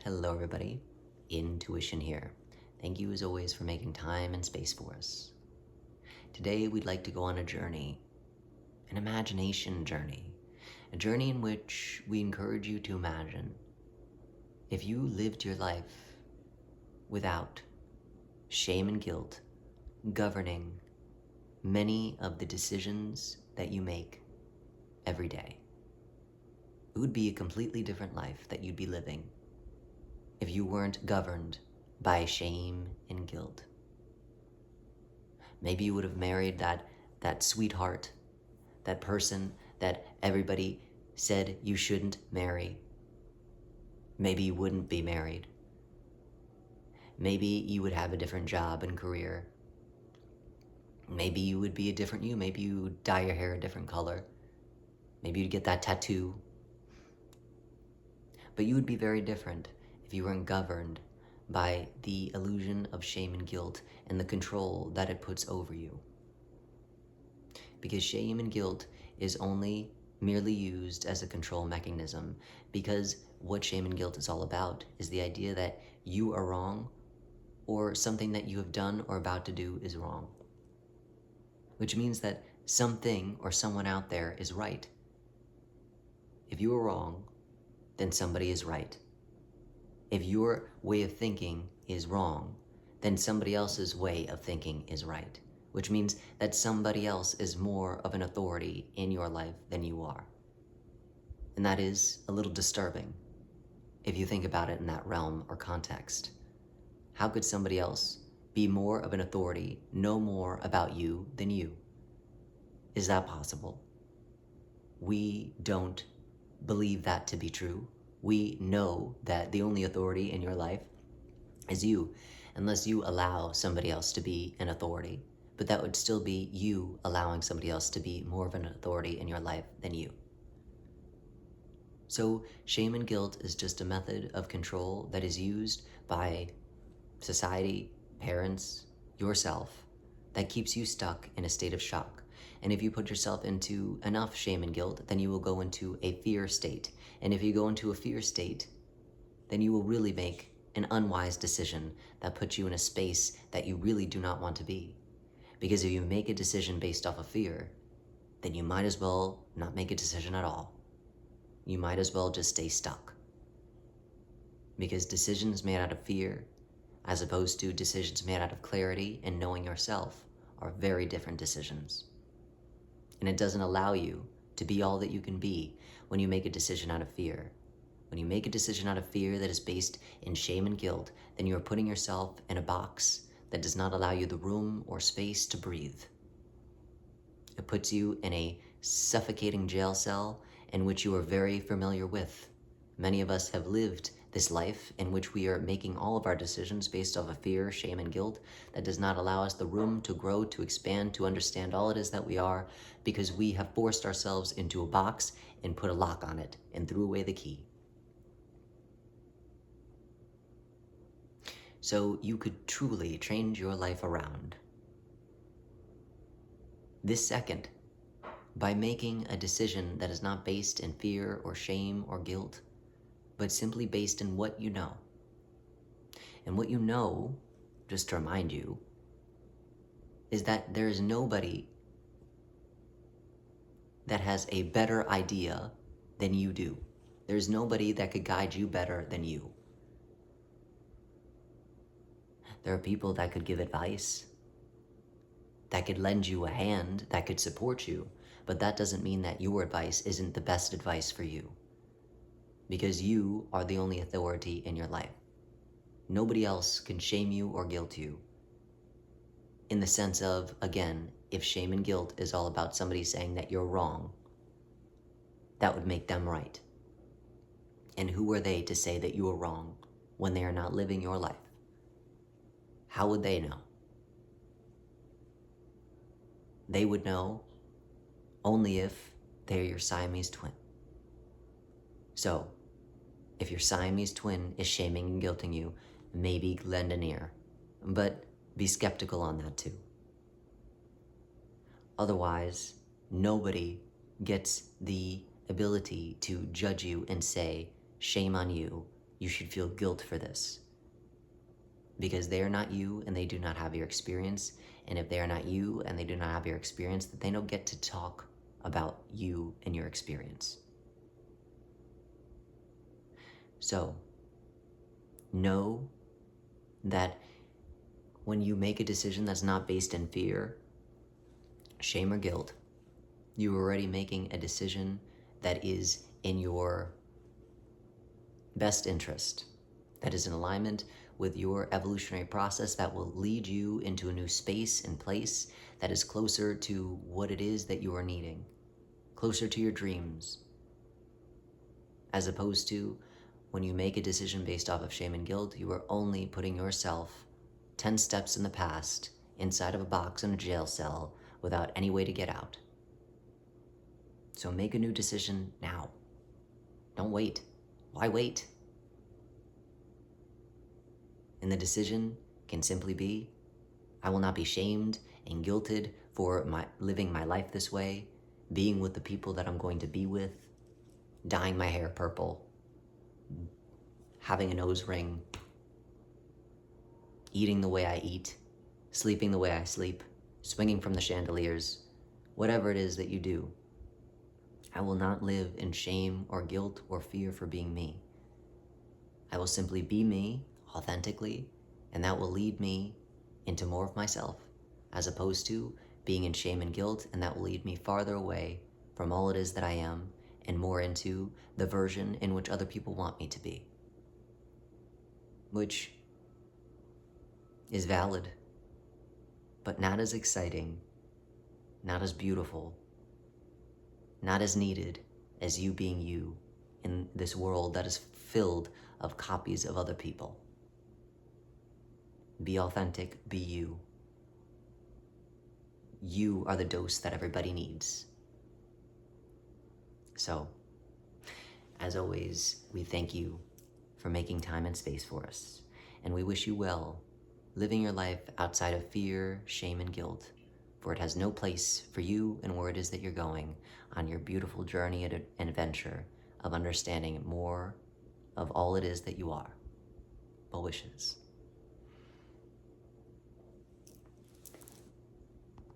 Hello, everybody. Intuition here. Thank you, as always, for making time and space for us. Today, we'd like to go on a journey, an imagination journey, a journey in which we encourage you to imagine if you lived your life without shame and guilt governing many of the decisions that you make every day. It would be a completely different life that you'd be living if you weren't governed by shame and guilt. Maybe you would have married that sweetheart, that person that everybody said you shouldn't marry. Maybe you wouldn't be married. Maybe you would have a different job and career. Maybe you would be a different you. Maybe you would dye your hair a different color. Maybe you'd get that tattoo. But you would be very different if you weren't governed by the illusion of shame and guilt and the control that it puts over you. Because shame and guilt is only merely used as a control mechanism, because what shame and guilt is all about is the idea that you are wrong or something that you have done or about to do is wrong. Which means that something or someone out there is right. If you are wrong, then somebody is right. If your way of thinking is wrong, then somebody else's way of thinking is right, which means that somebody else is more of an authority in your life than you are. And that is a little disturbing if you think about it in that realm or context. How could somebody else be more of an authority, know more about you than you? Is that possible? We don't believe that to be true. We know that the only authority in your life is you, unless you allow somebody else to be an authority. But that would still be you allowing somebody else to be more of an authority in your life than you. So shame and guilt is just a method of control that is used by society, parents, yourself, that keeps you stuck in a state of shock. And if you put yourself into enough shame and guilt, then you will go into a fear state. And if you go into a fear state, then you will really make an unwise decision that puts you in a space that you really do not want to be. Because if you make a decision based off of fear, then you might as well not make a decision at all. You might as well just stay stuck. Because decisions made out of fear, as opposed to decisions made out of clarity and knowing yourself, are very different decisions. And it doesn't allow you to be all that you can be when you make a decision out of fear. When you make a decision out of fear that is based in shame and guilt, then you are putting yourself in a box that does not allow you the room or space to breathe. It puts you in a suffocating jail cell in which you are very familiar with. Many of us have lived this life in which we are making all of our decisions based off of fear, shame, and guilt that does not allow us the room to grow, to expand, to understand all it is that we are, because we have forced ourselves into a box and put a lock on it and threw away the key. So you could truly change your life around this second by making a decision that is not based in fear or shame or guilt, but simply based in what you know. And what you know, just to remind you, is that there is nobody that has a better idea than you do. There's nobody that could guide you better than you. There are people that could give advice, that could lend you a hand, that could support you, but that doesn't mean that your advice isn't the best advice for you. Because you are the only authority in your life. Nobody else can shame you or guilt you. In the sense of, again, if shame and guilt is all about somebody saying that you're wrong, that would make them right. And who are they to say that you are wrong when they are not living your life? How would they know? They would know only if they're your Siamese twin. So, if your Siamese twin is shaming and guilting you, maybe lend an ear, but be skeptical on that too. Otherwise, nobody gets the ability to judge you and say, shame on you, you should feel guilt for this. Because they are not you and they do not have your experience. And if they are not you and they do not have your experience, then they don't get to talk about you and your experience. So, know that when you make a decision that's not based in fear, shame, or guilt, you are already making a decision that is in your best interest, that is in alignment with your evolutionary process, that will lead you into a new space and place that is closer to what it is that you are needing, closer to your dreams, as opposed to when you make a decision based off of shame and guilt, you are only putting yourself 10 steps in the past, inside of a box in a jail cell, without any way to get out. So make a new decision now. Don't wait. Why wait? And the decision can simply be, I will not be shamed and guilted for living my life this way, being with the people that I'm going to be with, dyeing my hair purple, having a nose ring, eating the way I eat, sleeping the way I sleep, swinging from the chandeliers, whatever it is that you do. I will not live in shame or guilt or fear for being me. I will simply be me authentically, and that will lead me into more of myself, as opposed to being in shame and guilt, and that will lead me farther away from all it is that I am and more into the version in which other people want me to be, which is valid, but not as exciting, not as beautiful, not as needed as you being you in this world that is filled of copies of other people. Be authentic, be you. You are the dose that everybody needs. So, as always, we thank you for making time and space for us, and we wish you well, living your life outside of fear, shame, and guilt, for it has no place for you and where it is that you're going on your beautiful journey and adventure of understanding more of all it is that you are. Well wishes.